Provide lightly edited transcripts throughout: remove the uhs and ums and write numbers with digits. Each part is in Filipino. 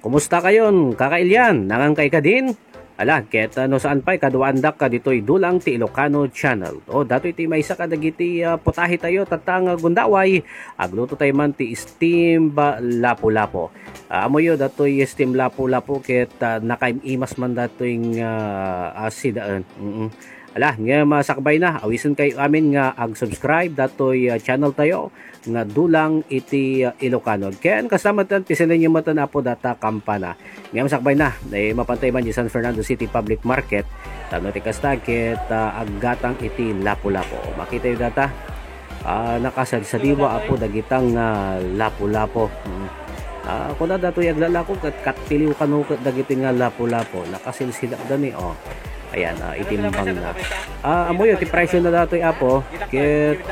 Kumusta kayon? Kakailyan, nangangkay ka din? Ala, ket no saan pa'y kaduandak ka dito'y dulang ti Ilocano Channel. O, dato iti may isa ka dagiti putahe tayo tatang gundaway. Agluto tayo man ti steam lapu-lapo. Amoyo dato'y steam lapu-lapo ket nakaimas man dato'y asidaan. Ala, nga masakbay na. Awisan kayo amin nga ag-subscribe dato'y channel tayo nga dulang iti Ilocano. Kaya kasama tan pisilin nyo matan apo data kampana. Nga masakbay na. Dahil mapantay man di San Fernando City Public Market. Tano ti kastakit aggatang iti lapu-lapo. Makita yung data. Nakasadsadiwa apo dagitang lapu-lapo. Kung na dato yung aglalako katiliw kanukat dagiti nga lapu-lapo. Nakasilsilak dani o. Ayan, itimbang na. Amoy ti presyo na dato yung apo. Kit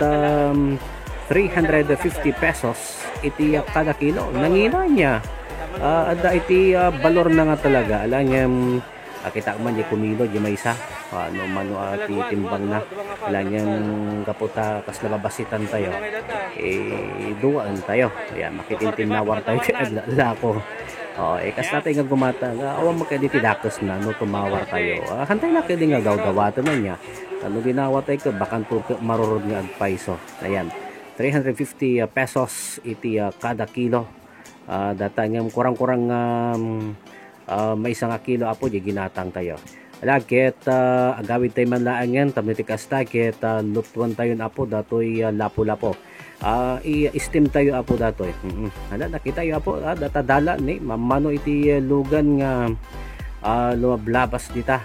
350 pesos iti kada kilo. Nangina niya. Ada iti balor na nga talaga. Alam niya, kita man di kumilo di may isa. Ano mano ati timbang na. Alam niya kaputa kas nababasitan tayo. Duwaan tayo. Ayan, makitintinawar tayo kaya lako. Kas natin nga gumata, awang magkaditi dakos na, no, tumawar tayo. Hantay na kayo nga gawdawatan na niya. Ano ginawa tayo ka, bakan to marurod nga agpaiso. Ayan, 350 pesos iti kada kilo. Data nga kurang-kurang may isang kilo apo, di ginatang tayo. Alagket, agawid tayo man laan yan, tamitikas tayo, ket lutuan tayo na apo, dato'y lapu-lapo. I-steam tayo apo datoy. Hala, nakita yo apo data dala ni mamano iti lugan nga lumablabas dita.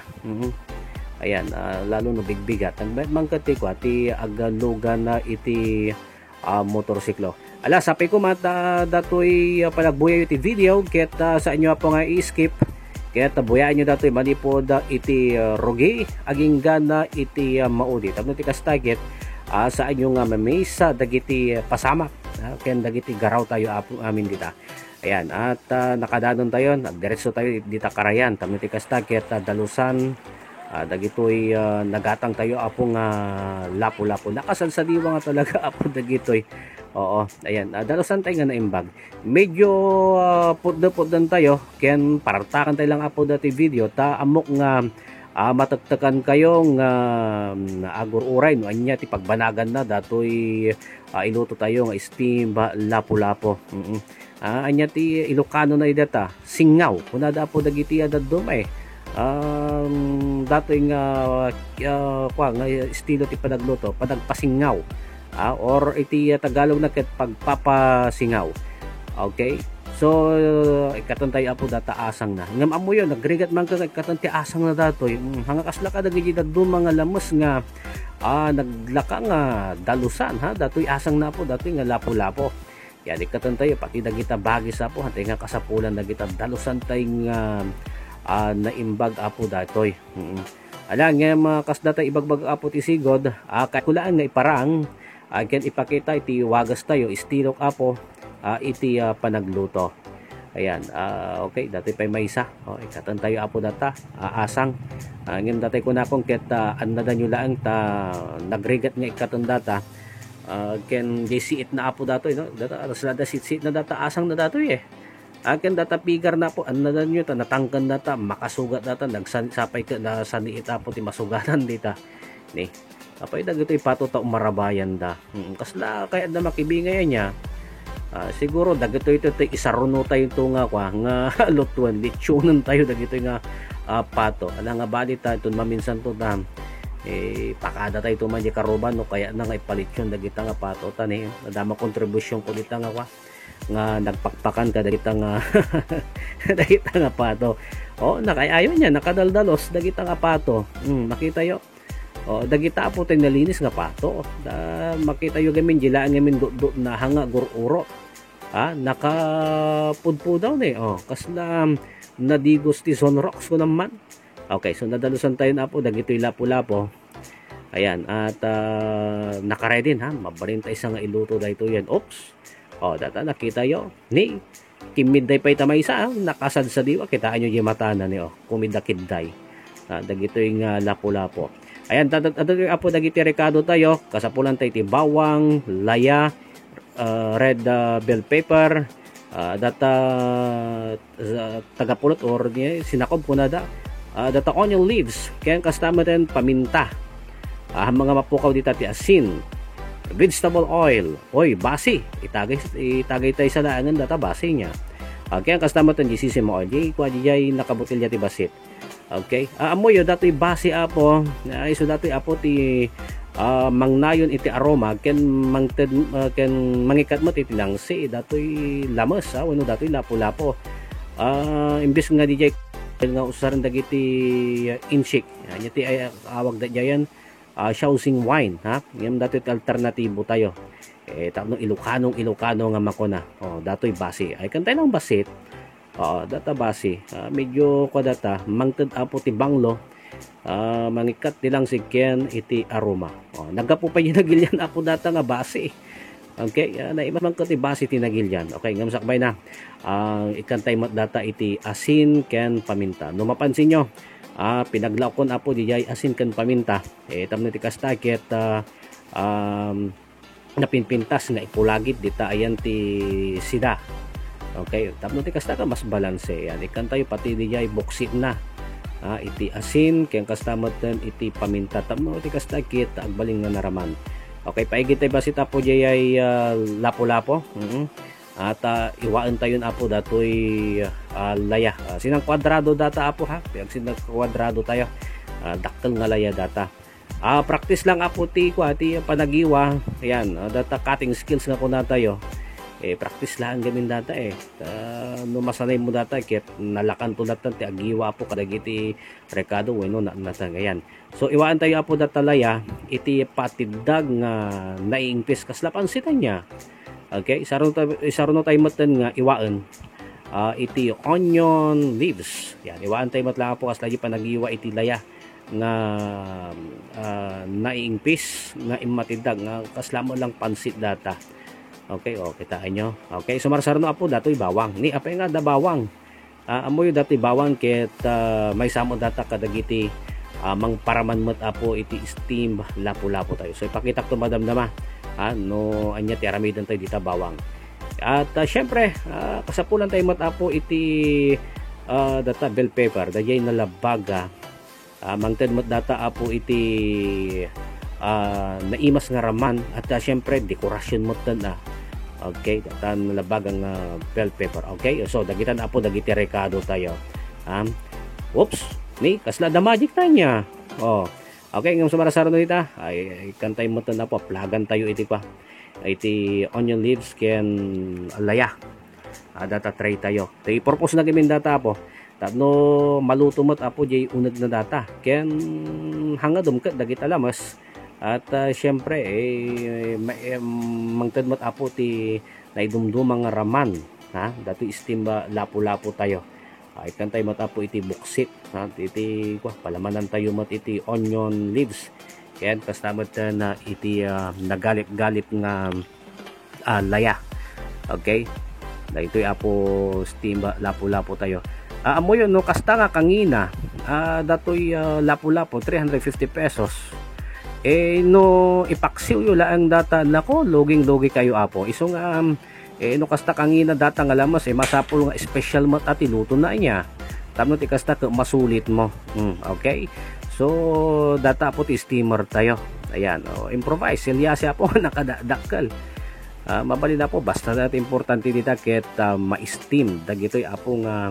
Ayan, lalo no bigbigat. Ang mangkati ko ati agalugan na iti motorsiklo. Ala, sapi ko mata datoy panagbuya iti video ket sa inyo po nga i-skip. Ket buyaan nyo datoy manipod iti rugi aging gana iti maudi. Tapno ti kastaget sa inyo nga mamesa dagiti pasamak ken dagiti garaw tayo amin dita. Ayan, at nakadanon tayo, nagdiretso tayo dita Karayan, tamno ti kastaget dalusan dagitoy nagatang tayo apong lapu-lapo. Nakasansadiwa nga talaga apo dagitoy. Oo, ayan, dalusan tayo nga naimbag. Medyo pudda-puddan tayo ken partakan tayo lang apo dati video ta amok nga matagtakan kayong agur-uray no anya ti pagbanagan na datoy iluto tayo nga steam lapu-lapo. Anya ti Ilocano na idata singaw kuna da po dagiti dadumay datoy nga nga estilo ti panagluto panagpasingaw or iti Tagalog na ket pagpapasingaw. Okay, so ikatan tayo apo data asang na ngam amo yun nagrigat man ka ikatan ti asang na datoy hanga kasla ka dagiti dadum mga lamos nga naglaka nga dalusan ha datoy asang na po datoy nga lapu-lapo. Yan ikatan tayo pati dagita bagis apo hantay nga kasapulan dagita dalusan tay nga naimbag apo datoy. Ala nga kasda tay ibagbag apo ti sigod kay kulaan nga iparang ken ipakita iti wagas tayo istilok apo iti panagluto. Ayan, okay, dati pa may isa. Ikatan tayo apo data, asang. Ngayon dati ko na akong ket anada nyo lang ta nagrigat nga ikatan data. Ken jisiit na apo dato, no? Data aslada sit na data asang na dato eh. Ken data pigar na po anada nyo ta natangkan data makasugat data nagsapay ka na saniit apo ti masugatan dita. Ni. Apay dagito ipato ta umarabayan da. Kasla kaya na makibingayan niya. Siguro dagito ito isaruno tayo ito nga lutuan litsunan tayo dagito nga pato ala nga bali ta ito maminsan to ta pakada tayo ito man di karuban no kaya na nga ipalityon dagita nga pato tani nadama kontribusyon ko dita nga nga nagpakpakan ka dagita nga dagita nga pato nakayayon niya nakadaldalos dagita nga pato makita yo dagita po tayo nalinis nga pato makita yung gamin jilaan gamin na hanga gururo nakapudpo daw kasla nadigos ti sunrocks ko naman. Okay, so nadalusan tayo na po dagito'y lapu-lapo. Ayan, at nakaready ha mabarin tayo sa nga iluto dahito yan. Oops, data nakita yo ni kimidday pa itamay isa nakasad sa diwa kitaan nyo yung mata na ni kumidakidday dagito'y nga lapu-lapo. Ayan, apo dagiti rekado tayo, kasapulan tayo ti bawang, laya, red bell pepper, data tagapulot or sinakob ko na data onion leaves ken kasama din paminta, mga mapukaw dita ti asin, vegetable oil, basi itagay tayo sa laangan data basi niya. Kaya kasama din GCC mo oil kwa jay nakabutilya ti basit. Okay, amoy yo datoy basi apo iso datoy apo ti mangnayon iti aroma ken mangted ken mangikat mo ti tilangsi datoy lamas wenno datoy lapu-lapo. Imbes nga DJ nga usaran dagiti inshik nya ti awag da jayan shousing wine ngem datoy alternatibo tayo tapno Ilocano nga makona datoy basi ay kantay lang basit data basi medyo ko data mangted apo ti banglo mangikat tilang si ken iti aroma nagapo pa yung nagilyan apo data nga basi. Okay, naiman ko ti basi ti nagilyan. Okay, ngam sakbay na ikantay mat data iti asin ken paminta. No mapansin nyo pinaglakon apo di jay asin ken paminta tamno ti kastaket napinpintas nga ipulagit dita ayan ti sida. Okay, tapno ti kasta ka mas balanse yan ikantay pati di jay boksit na iti asin ken kastamot ten iti paminta tapno ti kastaket agbaling nga naraman. Okay, paigit tayo basit apo jay lapo-lapo at iwaan tayo apo datoy laya sinang kwadrado data apo pag sinang kwadrado tayo dakkel nga laya data. Practice lang apo ti panagiwa ayan data cutting skills nga kuna tayo practice lang gamin data no masanay mo data ket nalakan tulatan ti agiwa apo kadagiti rekado wenno natang ayan. So iwaan tayo apo data laya iti patiddag nga naiingpis kaslapan sitan niya. Okay, isaron tayo matan nga iwaan iti onion leaves yan iwaan tayo matla apo kaslagi panagiwa iti laya nga naiingpis nga imatiddag nga kaslamo lang pansit data. Okay, kitaan nyo. Okay, so marsarno apo datoy bawang ni apay nga da bawang amoy datoy bawang ket may samo data kadagiti mang paraman met apo iti steam lapu-lapo tayo. So ipakitak to madamdama no anya ti aramidan tayo dita bawang at syempre kasapulan tayo met apo iti data bell pepper dayay nalabaga mangted met data apo iti naimas nga raman at syempre dekorasyon mo tan okay datan labagang bell pepper. Okay, so dagitan apo dagiti rekado tayo oops ni kasla da magic tanya okay ngam sumarasaro dita ay kantay mo tan apo plagan tayo iti iti onion leaves ken alaya data tray tayo tay purpose na gamin data apo tapno maluto mat apo jay uneg na data ken hangadum ket dagiti lamas at syempre mangted mat apo ti naidumdumang nga raman dato steam lapu-lapo tayo ay kantay mat apo iti buksit iti palamanan tayo mat iti onion leaves ken kastamat na iti nagalip-galip nga laya. Okay, daytoy apo steam lapu-lapo tayo. Amoy no kasta nga kangina datoy lapu-lapo 350 pesos. No ipaksiw yo laang data nako loging-logi kayo apo isong no kasta kangina data nga lamas masapol nga special mat at iluto na niya tapno ti kasta masulit mo. Okay, so data po ti steamer tayo ayan improvise silyasi apo nakadakkel mabali na po basta natin importante dita ket ma-steam dagitoy apo nga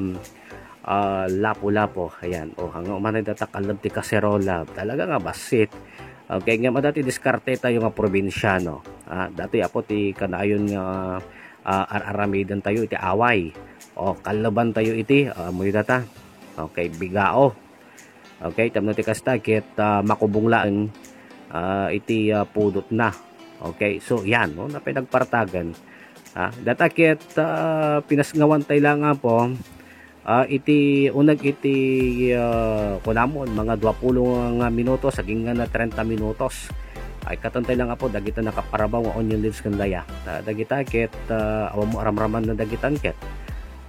lapu-lapo ayan hanga umanay data kalab ti kaserola talaga nga basit. Okay, nga dati diskarte tayo nga probinsyano dati apo ti kanayon nga aramidan tayo iti away kalaban tayo iti amoy data. Okay, bigao. Okay, tapno ti kasta ket makubong laeng iti pudot na. Okay, so yan na pinagpartagan data ket pinasngawan tayo lang po iti unag iti kunamon mga 20 nga minutos saging nga na 30 minutos ay katantay lang apo dagita nakaparabaw nga onion leaves kan laya dagita ket awam mo aramraman na dagitan ket.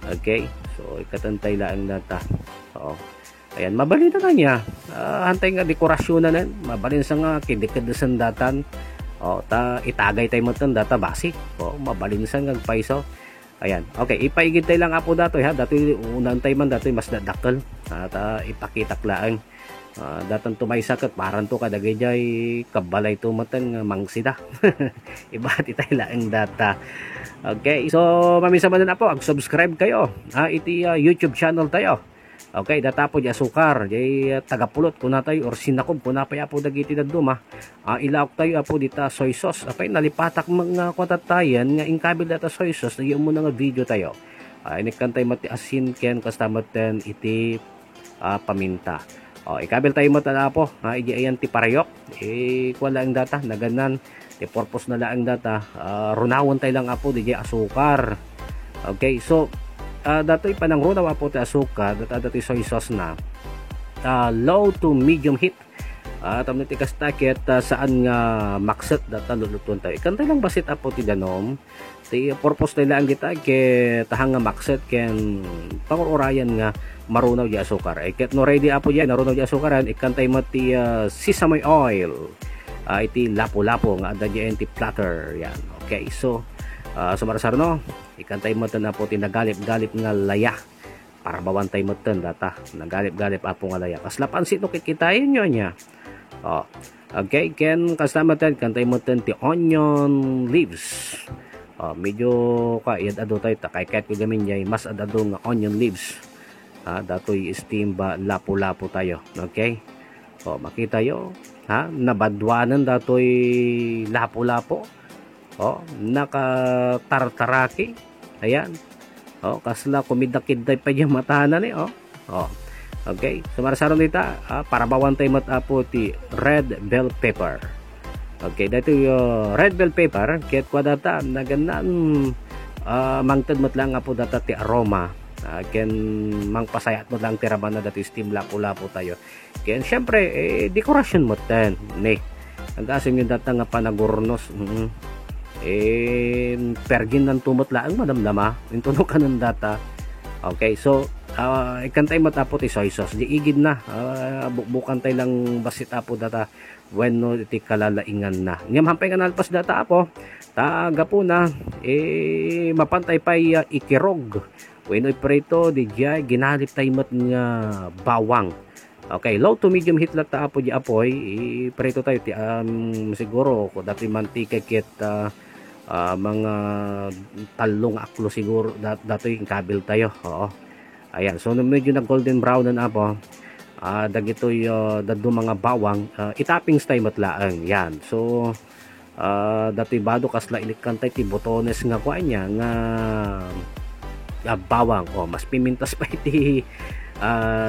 Okay, so katantay lang data ayan mabalin na kanya hantay nga dekorasyon na mabalin sa nga kidikadasan datan ta itagay tayo mo tan data basic mabalin sa nga paiso Ayan. Okay, ipaigintay lang apo datoy ha. Datoy unang tay man datoy mas dadakkel. At ipakitak laang. Datan tumaysakat paran to kadagay jay kabalay to matan nga mangsida. Ibati tay laang data. Okay, so mamisa man na po, ag-subscribe kayo. Iti YouTube channel tayo. Okay, data po di asukar, di tagapulot ko na tayo or sinakob ko na pa po dagiti daduma. Ilaok tayo apo dita soy sauce. Okay, nalipatak mga kwatatayan nga inkabil data soy sauce, nagyo mo nga video tayo. Inikan tayo mati asin ken kastamaten iti paminta. Ikabil tayo mata na po, iji ayan ti parayok. Wala ang data, naganan. Ti purpose na lang data. Runawon tayo lang apo, di asukar. Okay, so dato'y panang runaw apo ti asukar, dato'y soy sauce na. Low to medium heat. Tamang ti kastakit saan nga makset data lulutuan tayo. Ikan tayo lang basit apo ti danom. Ti purpose tayo lang kita ke tahang nga makset ken pangurayan nga marunaw di asukar. Ket no ready apo diyan narunaw di asukaran ikan tayo mati sesame oil. Iti lapo-lapo nga ada diyan ti platter yan. Okay, so sumarasar no ikan tayo mati na po ti nagalip-galip nga laya para bawantay matan data nagalip-galip apo nga laya. Kasla pansit no kikitayin nyo nya. Okay, ken kastamatan kan tayo matan ti onion leaves. Medyo kaiyad ado tayo takay-kayat ko gamin jay mas adado nga onion leaves. Datoy steam ba lapo-lapo tayo. Okay, makita yo nabadwanan datoy lapo-lapo. Nakatartaraki. Ayan. Kasla kumidakid tayo pa dyan matahanan okay, sumarasaron nita para bawantay matapo ti red bell pepper. Okay, dito red bell pepper ket kwa data naganan mangted mat lang apo data ti aroma. Ken mangpasayat mo lang tiraban na dati steam lapo-lapo tayo. Ken syempre dekorasyon mo ten ni. Ang asim yung data nga panagurnos. Pergin ng tumot laang madamdama intuno ka ng data. Okay, so ikan tayo matapot soy sauce di igid na bukbukan tayo lang basit apo data when no iti kalalaingan na ngam hampay nga nalpas data apo taga po na mapantay pa ikirog when iprito di jay ginalip tayo mat nga bawang. Okay, low to medium heat lang ta apo di apoy iprito tayo ti siguro ko dati mantika ket mga talong aklo siguro dato yung kabil tayo. Ayan, so medyo na golden brown na po dagito yung dado mga bawang itapping style matlaang yan. So dato yung bado kasla ilikan tayo ti botones nga kwa niya nga bawang mas pimintas pa iti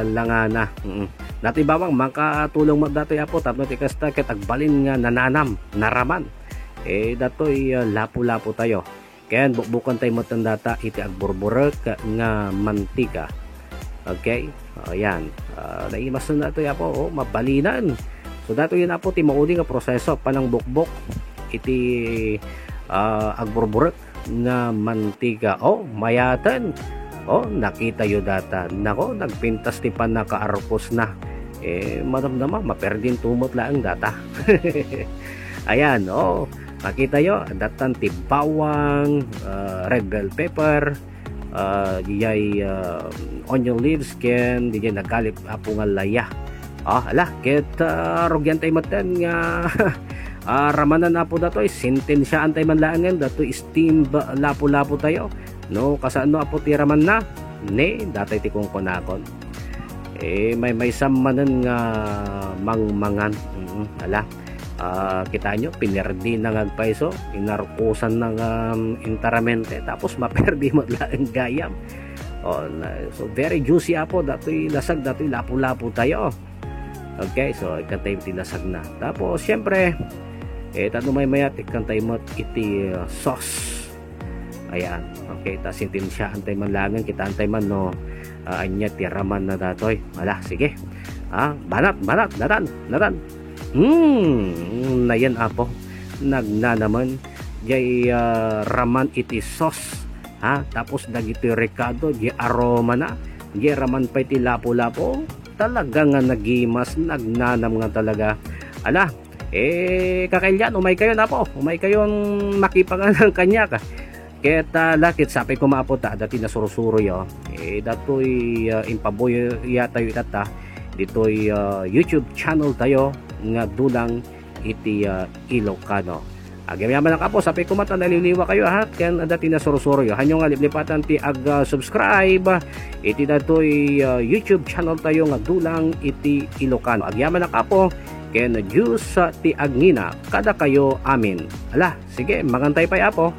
langana. Dato yung bawang makatulong mo dato yung apo tapos ikasta ket agbalin nga nananam naraman datoy lapo-lapo tayo. Kaya bukbukan tayo mo data iti agburburek nga mantika. Okay? Ayan. Naimas na nato yapo mabalinan. So dato yun apo ti maudi nga proseso panang bukbok iti agburburek nga mantika. Mayatan. Nakita yo data. Nako, nagpintas ti pan nakaarkos na. Madamdama maperdin tumot laang data. Ayan, makita yo datan ti bawang, red bell pepper, dijay onion leaves ken dijay nagalip apo nga laya. Ket rogyan tay matan nga ramanan apo datoy sintensyaan tay man laangan datoy steam lapo-lapo tayo. No, kasano apo ti raman na? Ne, datay ti kung konakon. May sammanan nga mangmangan. Kita nyo pinerdi na ngagpaiso inarkusan ng interamente tapos maperdi mo lang gayam. So very juicy apo datoy lasag datoy lapo-lapo tayo. Okay, so ikantay mo tinasag na tapos syempre tano may mayat ikantay mo iti sauce. Ayan, okay, tas intin siya antay man langan kita antay man no anya tiraman na datoy. Sige banat natan na yan apo nagnanaman jay raman iti sauce tapos dagiti recado jay aroma na jay raman pa iti lapo-lapo talaga nga nagimas nagnanam nga talaga kakailyan umay kayo na po umay kayon makipangan ng kanya ka Ket lakit sapay kumapot dati na surusuro yo. Datoy impaboy tayo itata. Ditoy YouTube channel tayo nga dulang iti Ilocano. Agyaman lang kapo sapay kumata naliliwa kayo ha. Ken dati na surusuro yo. Hanyo nga liplipatan ti subscribe iti datoy YouTube channel tayo nga dulang iti Ilocano. Agyaman lang kapo ken Diyos ti agngina kada kayo amin. Ala, sige, magantay pa apo.